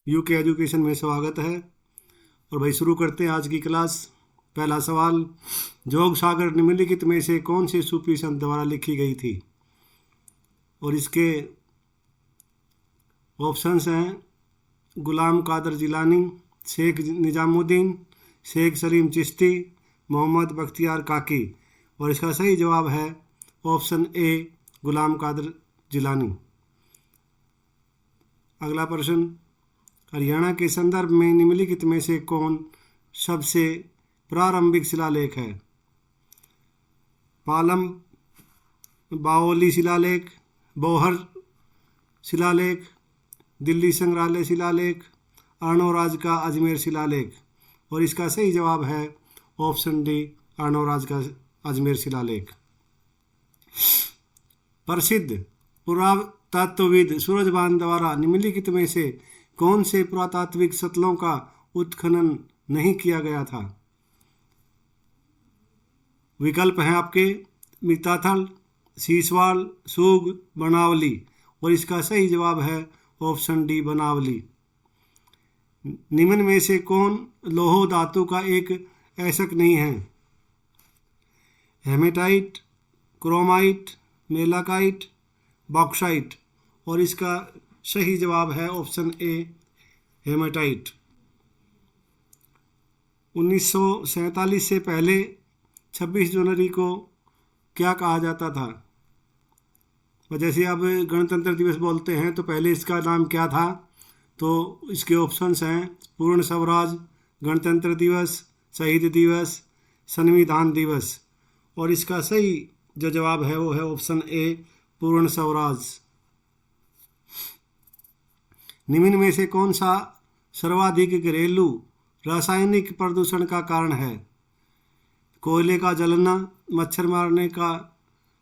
UK education में स्वागत है। और भाई शुरू करते हैं आज की क्लास। पहला सवाल, जोग सागर निम्नलिखित में से कौन से सूफी संत द्वारा लिखी गई थी? और इसके ऑप्शंस हैं गुलाम कादर जिलानी, शेख निजामुद्दीन, शेख सलीम चिश्ती, मोहम्मद बख्तियार काकी। और इसका सही जवाब है ऑप्शन ए, गुलाम कादर जिलानी। अगला प्रश्न, हरियाणा के संदर्भ में निम्नलिखित में से कौन सबसे प्रारंभिक शिलालेख है? पालम बाओली शिलालेख, बोहर शिलालेख, दिल्ली संग्रहालय शिलालेख, अर्णोराज का अजमेर शिलालेख। और इसका सही जवाब है ऑप्शन डी, अर्णोराज का अजमेर शिलालेख। प्रसिद्ध पुरातत्वविद सूरजभान द्वारा निम्नलिखित में से कौन से पुरातात्विक स्थलों का उत्खनन नहीं किया गया था? विकल्प हैं आपके मिताथल, सीसवाल, सूग, बनावली। और इसका सही जवाब है ऑप्शन डी, बनावली। निम्न में से कौन लौह धातु का एक ऐसक नहीं है? Hematite, chromite, malachite, bauxite. और इसका सही जवाब है ऑप्शन ए, हेमेटाइट। 1947 से पहले 26 जनवरी को क्या कहा जाता था? जैसे अब गणतंत्र दिवस बोलते हैं तो पहले इसका नाम क्या था? तो इसके ऑप्शंस हैं पूर्ण स्वराज, गणतंत्र दिवस, शहीद दिवस, संविधान दिवस। और इसका सही जो जवाब है वो है ऑप्शन ए, पूर्ण स्वराज। निम्न में से कौन सा सर्वाधिक घरेलू रासायनिक प्रदूषण का कारण है? कोयले का जलना, मच्छर मारने का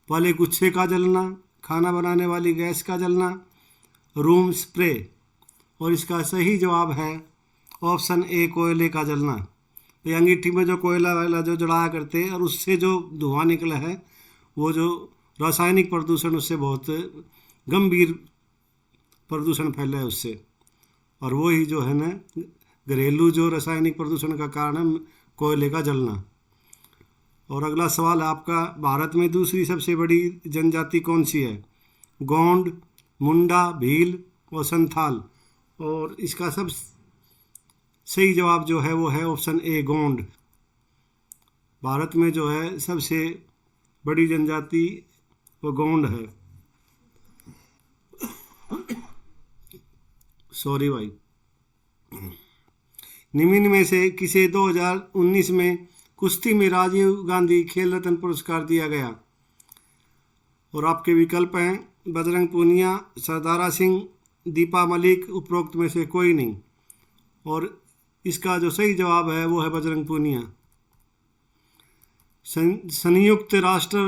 वाले गुच्छे का जलना, खाना बनाने वाली गैस का जलना, रूम स्प्रे। और इसका सही जवाब है ऑप्शन ए, कोयले का जलना। ये अंगीठी में जो कोयला वाला जो जलाया करते हैं और उससे जो धुआं निकला है, वो जो रासायनिक प्रदूषण, उससे बहुत गंभीर प्रदूषण फैला है उससे। और वो ही जो है ना घरेलू जो रासायनिक प्रदूषण का कारण है कोयले का जलना। और अगला सवाल आपका, भारत में दूसरी सबसे बड़ी जनजाति कौन सी है? गोंड, मुंडा, भील और संथाल। और इसका सब सही जवाब जो है वो है ऑप्शन ए, गोंड। भारत में जो है सबसे बड़ी जनजाति वो गोंड है। सॉरी भाई। निम्न में से किसे 2019 में कुश्ती में राजीव गांधी खेल रत्न पुरस्कार दिया गया? और आपके विकल्प हैं बजरंग पूनिया, सरदारा सिंह, दीपा मलिक, उपरोक्त में से कोई नहीं। और इसका जो सही जवाब है वो है बजरंग पूनिया। संयुक्त राष्ट्र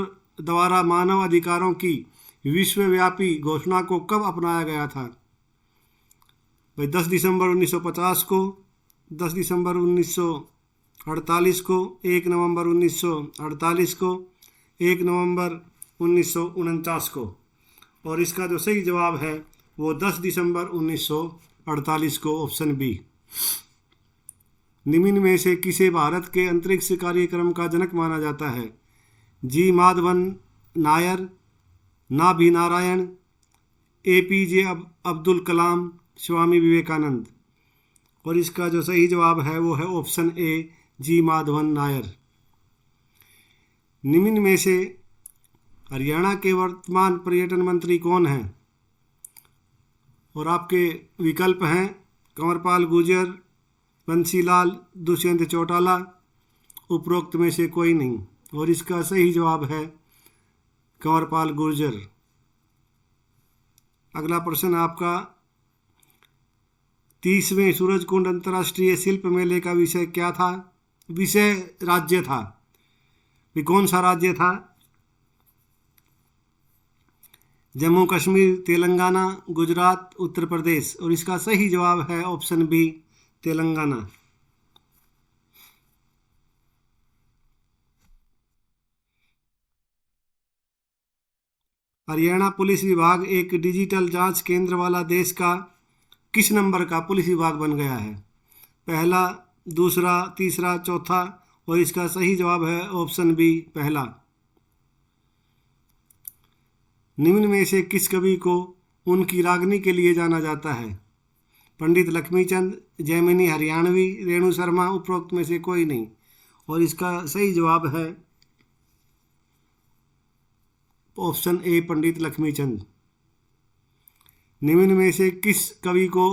द्वारा मानव अधिकारों की विश्वव्यापी घोषणा को कब अपनाया गया था? भाई 10 दिसंबर 1950 को, 10 दिसंबर 1948 को, 1 नवंबर 1948 को, 1 नवंबर 1949 को। और इसका जो सही जवाब है वो 10 दिसंबर 1948 को, ऑप्शन बी। निम्न में से किसे भारत के अंतरिक्ष कार्यक्रम का जनक माना जाता है? जी माधवन नायर, नाभि नारायण, APJ अब्दुल कलाम, स्वामी विवेकानंद। और इसका जो सही जवाब है वो है ऑप्शन ए, जी माधवन नायर। निम्न में से हरियाणा के वर्तमान पर्यटन मंत्री कौन हैं? और आपके विकल्प हैं कंवरपाल गुर्जर, बंसीलाल, दुष्यंत चौटाला, उपरोक्त में से कोई नहीं। और इसका सही जवाब है कंवरपाल गुर्जर। अगला प्रश्न आपका, 30वें सूरजकुंड अंतर्राष्ट्रीय शिल्प मेले का विषय क्या था? विषय राज्य था। भी कौन सा राज्य था? जम्मू कश्मीर, तेलंगाना, गुजरात, उत्तर प्रदेश। और इसका सही जवाब है option B, Telangana. Haryana police विभाग एक डिजिटल जांच केंद्र वाला देश का किस नंबर का पुलिस विभाग बन गया है? पहला, दूसरा, तीसरा, चौथा। और इसका सही जवाब है ऑप्शन बी, पहला। निम्न में से किस कवि को उनकी रागनी के लिए जाना जाता है? पंडित लक्ष्मीचंद, जैमिनी हरियाणवी, रेणु शर्मा, उपरोक्त में से कोई नहीं। और इसका सही जवाब है ऑप्शन ए, पंडित लक्ष्मीचंद। निम्न में से किस कवि को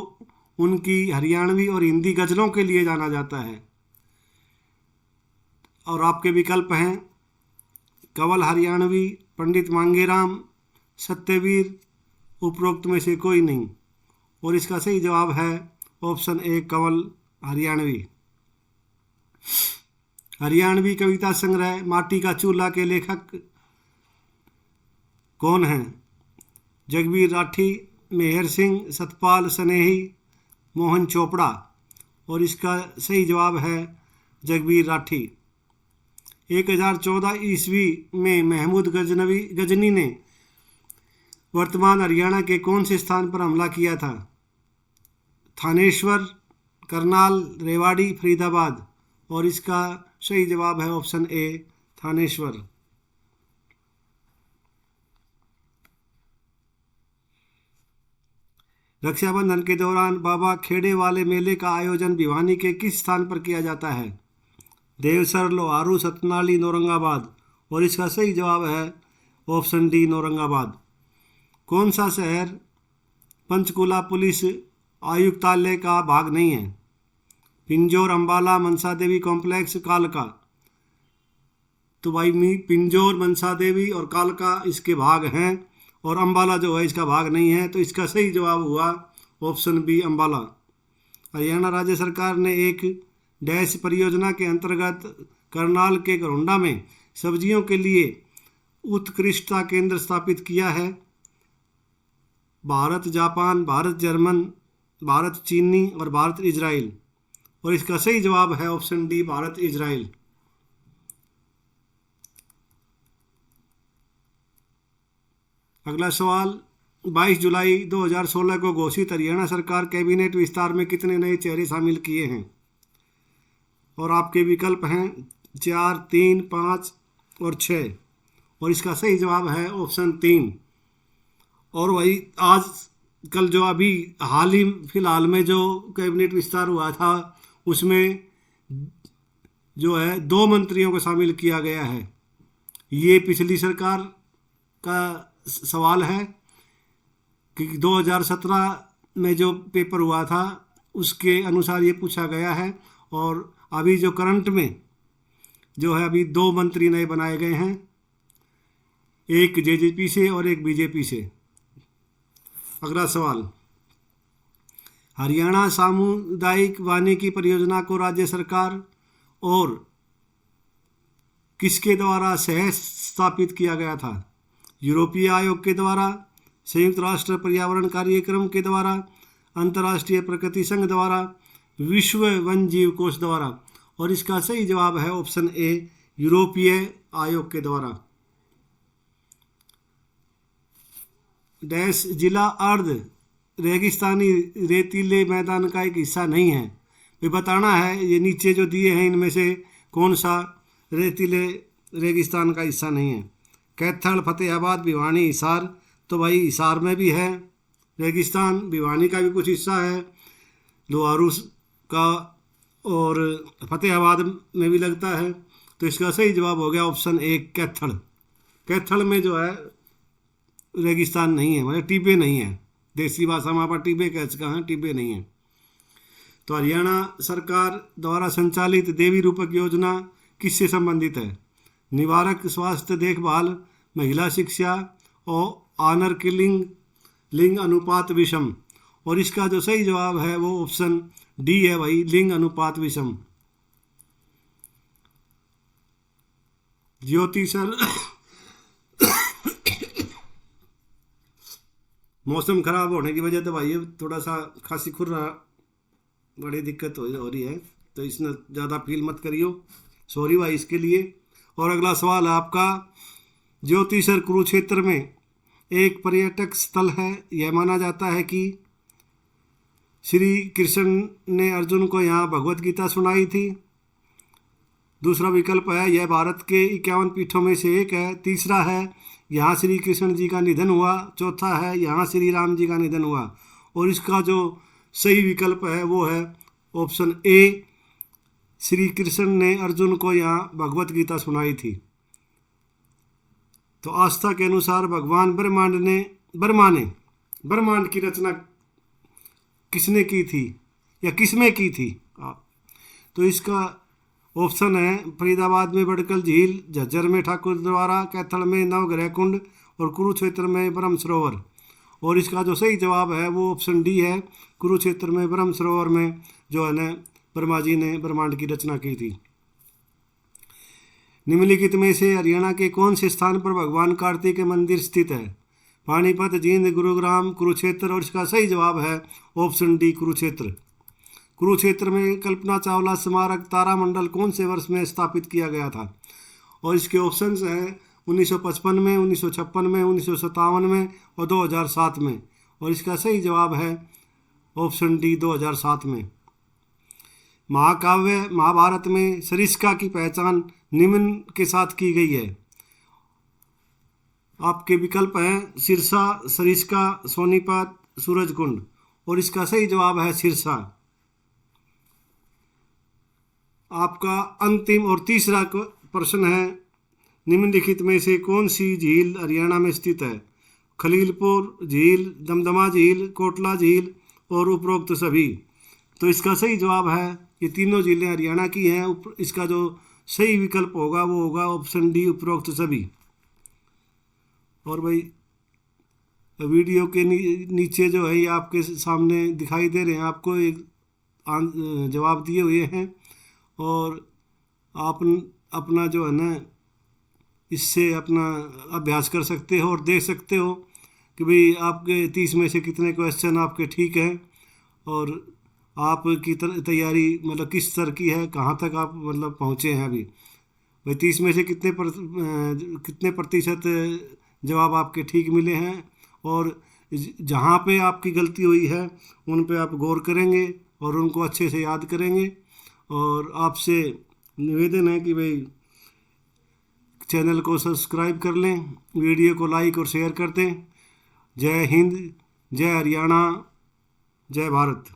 उनकी हरियाणवी और हिंदी गजलों के लिए जाना जाता है? और आपके विकल्प हैं कंवल हरियाणवी, पंडित मांगेराम, सत्यवीर, उपरोक्त में से कोई नहीं। और इसका सही जवाब है ऑप्शन ए, कंवल हरियाणवी। हरियाणवी कविता संग्रह माटी का चूल्हा के लेखक कौन हैं? जगबीर राठी, मेहर सिंह, सतपाल स्नेही, मोहन चोपड़ा। और इसका सही जवाब है जगबीर राठी। 1014 ईस्वी में महमूद गजनी ने वर्तमान हरियाणा के कौन से स्थान पर हमला किया था? थानेश्वर, करनाल, रेवाड़ी, फरीदाबाद। और इसका सही जवाब है ऑप्शन ए, थानेश्वर। रक्षाबंधन के दौरान बाबा खेड़े वाले मेले का आयोजन भिवानी के किस स्थान पर किया जाता है? देवसर, लोहारू, सतनाली, औरंगाबाद। और इसका सही जवाब है ऑप्शन डी, औरंगाबाद। कौन सा शहर पंचकुला पुलिस आयुक्तालय का भाग नहीं है? पिंजौर, अंबाला, मनसा देवी कॉम्प्लेक्स, कालका। तो भाई पिंजौर, मनसा देवी और कालका इसके भाग हैं और अंबाला जो है इसका भाग नहीं है। तो इसका सही जवाब हुआ ऑप्शन बी, अंबाला। हरियाणा राज्य सरकार ने एक डैश परियोजना के अंतर्गत करनाल के घरोंडा में सब्जियों के लिए उत्कृष्टता केंद्र स्थापित किया है। भारत जापान, भारत जर्मन, भारत चीनी और भारत इजराइल। और इसका सही जवाब है ऑप्शन डी, भारत इजराइल। अगला सवाल, 22 जुलाई 2016 को घोषित हरियाणा सरकार कैबिनेट विस्तार में कितने नए चेहरे शामिल किए हैं? और आपके विकल्प हैं 4, 3, 5 और 6। और इसका सही जवाब है ऑप्शन 3। और वही आज कल जो अभी हाल ही फिलहाल में जो कैबिनेट विस्तार हुआ था उसमें जो है 2 मंत्रियों को शामिल किया गया है। ये पिछली सरकार का सवाल है कि 2017 में जो पेपर हुआ था उसके अनुसार ये पूछा गया है। और अभी जो करंट में जो है अभी 2 मंत्री नए बनाए गए हैं, एक जेजेपी से और एक बीजेपी से। अगला सवाल, हरियाणा सामुदायिक वानिकी परियोजना को राज्य सरकार और किसके द्वारा सह स्थापित किया गया था? यूरोपीय आयोग के द्वारा, संयुक्त राष्ट्र पर्यावरण कार्यक्रम के द्वारा, अंतर्राष्ट्रीय प्रकृति संघ द्वारा, विश्व वन जीव कोष द्वारा। और इसका सही जवाब है ऑप्शन ए, यूरोपीय आयोग के द्वारा। डैश जिला अर्ध रेगिस्तानी रेतीले मैदान का एक हिस्सा नहीं है। ये बताना है ये नीचे जो दिए हैं इनमें से कौन सा रेतीले रेगिस्तान का हिस्सा नहीं है? कैथल, फतेहाबाद, भिवानी, हिसार। तो भाई हिसार में भी है रेगिस्तान, भिवानी का भी कुछ हिस्सा है, लोहारू का और फतेहाबाद में भी लगता है। तो इसका सही जवाब हो गया ऑप्शन ए, कैथल। कैथल में जो है रेगिस्तान नहीं है, मतलब टिब्बे नहीं है। देसी भाषा में आप टिब्बे कहाँ, टिब्बे नहीं है। तो हरियाणा सरकार द्वारा संचालित देवी रूपक योजना किससे संबंधित है? निवारक स्वास्थ्य देखभाल, महिला शिक्षा और ऑनर किलिंग, लिंग अनुपात विषम। और इसका जो सही जवाब है वो ऑप्शन डी है भाई, लिंग अनुपात विषम। ज्योति सर मौसम खराब होने की वजह से भाई थोड़ा सा खांसी खुर्रा बड़ी दिक्कत हो रही है, तो इसमें ज़्यादा फील मत करियो, सॉरी भाई इसके लिए। और अगला सवाल है आपका, ज्योतिसर कुरुक्षेत्र में एक पर्यटक स्थल है। यह माना जाता है कि श्री कृष्ण ने अर्जुन को यहाँ भगवत गीता सुनाई थी। दूसरा विकल्प है यह भारत के 51 पीठों में से एक है। तीसरा है यहाँ श्री कृष्ण जी का निधन हुआ। चौथा है यहाँ श्री राम जी का निधन हुआ। और इसका जो सही विकल्प है वो है ऑप्शन ए, श्री कृष्ण ने अर्जुन को यहाँ भगवत गीता सुनाई थी। तो आस्था के अनुसार भगवान ब्रह्मांड की रचना किसने की थी या किसमें की थी? तो इसका ऑप्शन है फरीदाबाद में बड़कल झील, झज्जर में ठाकुर द्वारा, कैथल में नवग्रह कुंड और कुरुक्षेत्र में ब्रह्म सरोवर। और इसका जो सही जवाब है वो ऑप्शन डी है, कुरुक्षेत्र में ब्रह्म सरोवर में जो है ना ब्रह्मा जी ने ब्रह्मांड की रचना की थी। निम्नलिखित में से हरियाणा के कौन से स्थान पर भगवान कार्तिक के मंदिर स्थित है? पानीपत, जींद, गुरुग्राम, कुरुक्षेत्र। और इसका सही जवाब है ऑप्शन डी, कुरुक्षेत्र। कुरुक्षेत्र में कल्पना चावला स्मारक तारामंडल कौन से वर्ष में स्थापित किया गया था? और इसके ऑप्शंस हैं 1955 में, 1956 में, 1957 में और 2007 में। और इसका सही जवाब है ऑप्शन डी, 2007 में। महाकाव्य महाभारत में सरिस्का की पहचान निम्न के साथ की गई है। आपके विकल्प हैं सिरसा, सरिस्का, सोनीपत, सूरजकुंड। और इसका सही जवाब है सिरसा। आपका अंतिम और तीसरा प्रश्न है निम्नलिखित में से कौन सी झील हरियाणा में स्थित है? खलीलपुर झील, दमदमा झील, कोटला झील और उपरोक्त सभी। तो इसका सही जवाब है ये तीनों झीलें हरियाणा की हैं। इसका जो सही विकल्प होगा वो होगा ऑप्शन डी, उपरोक्त सभी। और भाई वीडियो के नीचे जो है ये आपके सामने दिखाई दे रहे हैं, आपको एक जवाब दिए हुए हैं। और आप अपना जो है ना इससे अपना अभ्यास कर सकते हो और देख सकते हो कि भाई आपके 30 में से कितने क्वेश्चन आपके ठीक हैं और आपकी तैयारी मतलब किस स्तर की है, कहाँ तक आप मतलब पहुँचे हैं अभी। भाई 30 में से कितने प्रतिशत जवाब आपके ठीक मिले हैं और जहाँ पे आपकी गलती हुई है उन पे आप गौर करेंगे और उनको अच्छे से याद करेंगे। और आपसे निवेदन है कि भाई चैनल को सब्सक्राइब कर लें, वीडियो को लाइक और शेयर कर दें। जय हिंद, जय हरियाणा, जय भारत।